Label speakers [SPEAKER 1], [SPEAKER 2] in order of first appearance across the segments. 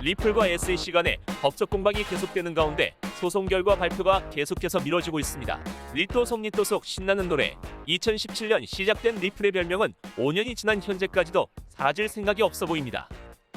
[SPEAKER 1] 리플과 SEC 간의 법적 공방이 계속되는 가운데 소송 결과 발표가 계속해서 미뤄지고 있습니다. 리또 속 신나는 노래. 2017년 시작된 리플의 별명은 5년이 지난 현재까지도 사라질 생각이 없어 보입니다.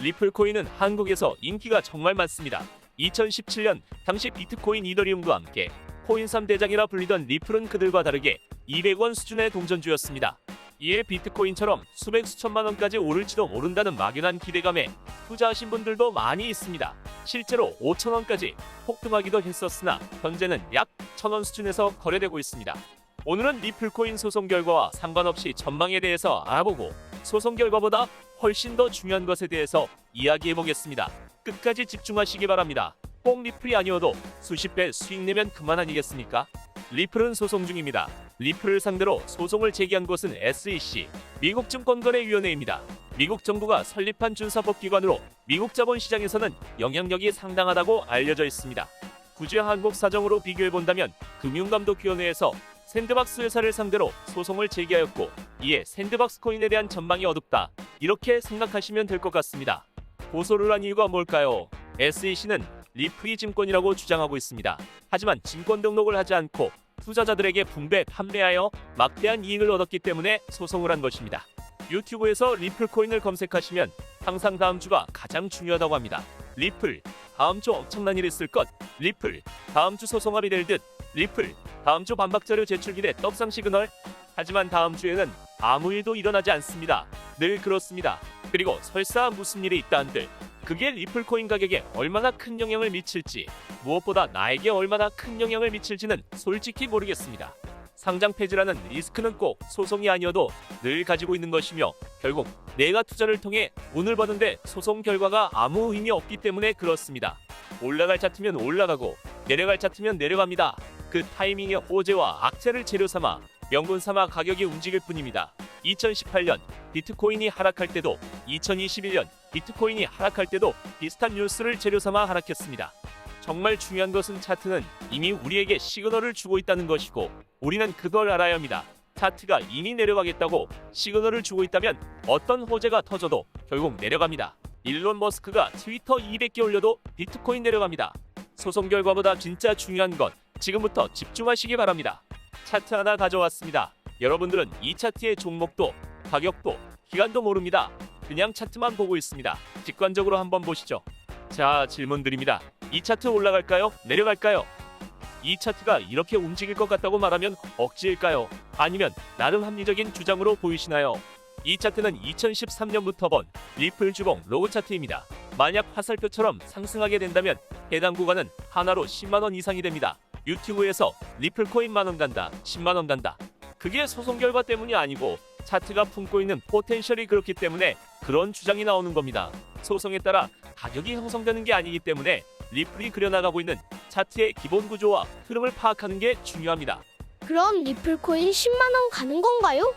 [SPEAKER 1] 리플 코인은 한국에서 인기가 정말 많습니다. 2017년 당시 비트코인 이더리움과 함께 코인 3대장이라 불리던 리플은 그들과 다르게 200원 수준의 동전주였습니다. 이에 비트코인처럼 수백 수천만 원까지 오를지도 모른다는 막연한 기대감에 투자하신 분들도 많이 있습니다. 실제로 5,000원까지 폭등하기도 했었으나 현재는 약 1,000원 수준에서 거래되고 있습니다. 오늘은 리플코인 소송 결과와 상관없이 전망에 대해서 알아보고 소송 결과보다 훨씬 더 중요한 것에 대해서 이야기해보겠습니다. 끝까지 집중하시기 바랍니다. 꼭 리플이 아니어도 수십 배 수익 내면 그만 아니겠습니까? 리플은 소송 중입니다. 리플을 상대로 소송을 제기한 곳은 SEC, 미국 증권거래위원회입니다. 미국 정부가 설립한 준사법기관으로 미국 자본시장에서는 영향력이 상당하다고 알려져 있습니다. 굳이 한국 사정으로 비교해본다면 금융감독위원회에서 샌드박스 회사를 상대로 소송을 제기하였고 이에 샌드박스 코인에 대한 전망이 어둡다. 이렇게 생각하시면 될 것 같습니다. 고소를 한 이유가 뭘까요? SEC는 리플이 증권이라고 주장하고 있습니다. 하지만 증권 등록을 하지 않고 투자자들에게 분배, 판매하여 막대한 이익을 얻었기 때문에 소송을 한 것입니다. 유튜브에서 리플 코인을 검색하시면 항상 다음 주가 가장 중요하다고 합니다. 리플, 다음 주 엄청난 일이 있을 것. 리플, 다음 주 소송합의 될 듯. 리플, 다음 주 반박자료 제출 기대 떡상 시그널. 하지만 다음 주에는 아무 일도 일어나지 않습니다. 늘 그렇습니다. 그리고 설사 무슨 일이 있다 한들 그게 리플 코인 가격에 얼마나 큰 영향을 미칠지, 무엇보다 나에게 얼마나 큰 영향을 미칠지는 솔직히 모르겠습니다. 상장 폐지라는 리스크는 꼭 소송이 아니어도 늘 가지고 있는 것이며 결국 내가 투자를 통해 돈을 버는데 소송 결과가 아무 의미 없기 때문에 그렇습니다. 올라갈 차트면 올라가고 내려갈 차트면 내려갑니다. 그 타이밍의 호재와 악재를 재료 삼아 명분 삼아 가격이 움직일 뿐입니다. 2018년 비트코인이 하락할 때도 2021년 비트코인이 하락할 때도 비슷한 뉴스를 재료 삼아 하락했습니다. 정말 중요한 것은 차트는 이미 우리에게 시그널을 주고 있다는 것이고 우리는 그걸 알아야 합니다. 차트가 이미 내려가겠다고 시그널을 주고 있다면 어떤 호재가 터져도 결국 내려갑니다. 일론 머스크가 트위터 200개 올려도 비트코인 내려갑니다. 소송 결과보다 진짜 중요한 건 지금부터 집중하시기 바랍니다. 차트 하나 가져왔습니다. 여러분들은 이 차트의 종목도 가격도 기간도 모릅니다. 그냥 차트만 보고 있습니다. 직관적으로 한번 보시죠. 자, 질문 드립니다. 이 차트 올라갈까요? 내려갈까요? 이 차트가 이렇게 움직일 것 같다고 말하면 억지일까요? 아니면 나름 합리적인 주장으로 보이시나요? 이 차트는 2013년부터 본 리플 주봉 로그 차트입니다. 만약 화살표처럼 상승하게 된다면 해당 구간은 하나로 10만원 이상이 됩니다. 유튜브에서 리플 코인 만원 간다, 10만원 간다. 그게 소송 결과 때문이 아니고 차트가 품고 있는 포텐셜이 그렇기 때문에 그런 주장이 나오는 겁니다. 소송에 따라 가격이 형성되는 게 아니기 때문에 리플이 그려나가고 있는 차트의 기본 구조와 흐름을 파악하는 게 중요합니다.
[SPEAKER 2] 그럼 리플 코인 10만원 가는 건가요?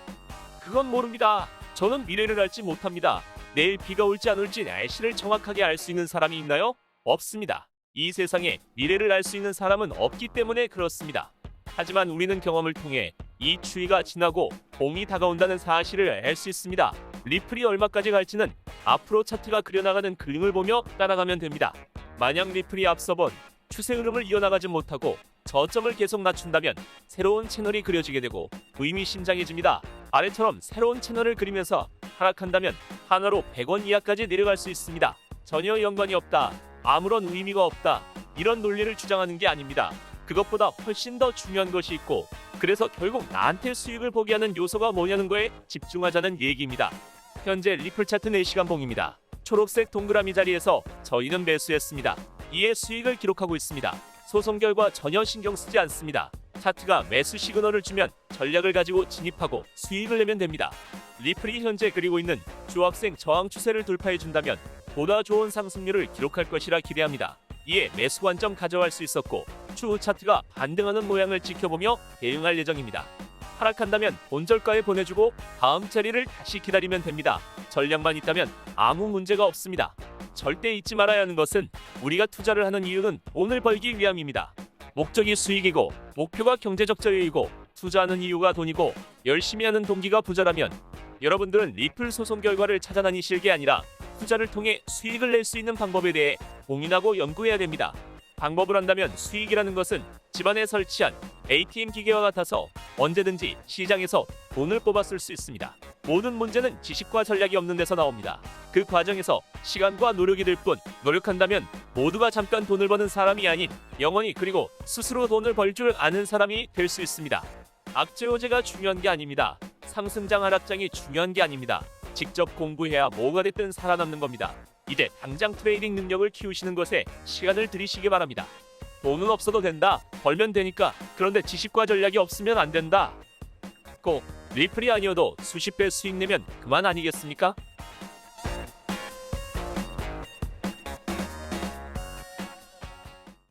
[SPEAKER 1] 그건 모릅니다. 저는 미래를 알지 못합니다. 내일 비가 올지 안 올지 날씨를 정확하게 알 수 있는 사람이 있나요? 없습니다. 이 세상에 미래를 알 수 있는 사람은 없기 때문에 그렇습니다. 하지만 우리는 경험을 통해 이 추위가 지나고 봄이 다가온다는 사실을 알 수 있습니다. 리플이 얼마까지 갈지는 앞으로 차트가 그려나가는 그림을 보며 따라가면 됩니다. 만약 리플이 앞서 본 추세 흐름을 이어나가지 못하고 저점을 계속 낮춘다면 새로운 채널이 그려지게 되고 의미심장해집니다. 아래처럼 새로운 채널을 그리면서 하락한다면 하나로 100원 이하까지 내려갈 수 있습니다. 전혀 연관이 없다. 아무런 의미가 없다. 이런 논리를 주장하는 게 아닙니다. 그것보다 훨씬 더 중요한 것이 있고 그래서 결국 나한테 수익을 보게 하는 요소가 뭐냐는 거에 집중하자는 얘기입니다. 현재 리플 차트 4시간 봉입니다. 초록색 동그라미 자리에서 저희는 매수했습니다. 이에 수익을 기록하고 있습니다. 소송 결과 전혀 신경 쓰지 않습니다. 차트가 매수 시그널을 주면 전략을 가지고 진입하고 수익을 내면 됩니다. 리플이 현재 그리고 있는 주합생 저항 추세를 돌파해준다면 보다 좋은 상승률을 기록할 것이라 기대합니다. 이에 매수 관점 가져갈 수 있었고 추후 차트가 반등하는 모양을 지켜보며 대응할 예정입니다. 하락한다면 본절가에 보내주고 다음 자리를 다시 기다리면 됩니다. 전략만 있다면 아무 문제가 없습니다. 절대 잊지 말아야 하는 것은 우리가 투자를 하는 이유는 돈을 벌기 위함입니다. 목적이 수익이고 목표가 경제적 자유이고 투자하는 이유가 돈이고 열심히 하는 동기가 부자라면 여러분들은 리플 소송 결과를 찾아다니실 게 아니라 투자를 통해 수익을 낼 수 있는 방법에 대해 고민하고 연구해야 됩니다. 방법을 한다면 수익이라는 것은 집안에 설치한 ATM 기계와 같아서 언제든지 시장에서 돈을 뽑아 쓸 수 있습니다. 모든 문제는 지식과 전략이 없는 데서 나옵니다. 그 과정에서 시간과 노력이 들 뿐, 노력한다면 모두가 잠깐 돈을 버는 사람이 아닌 영원히 그리고 스스로 돈을 벌 줄 아는 사람이 될 수 있습니다. 악재호재가 중요한 게 아닙니다. 상승장 하락장이 중요한 게 아닙니다. 직접 공부해야 뭐가 됐든 살아남는 겁니다. 이제 당장 트레이딩 능력을 키우시는 것에 시간을 들이시기 바랍니다. 돈은 없어도 된다. 벌면 되니까. 그런데 지식과 전략이 없으면 안 된다. 꼭 리플이 아니어도 수십 배 수익 내면 그만 아니겠습니까?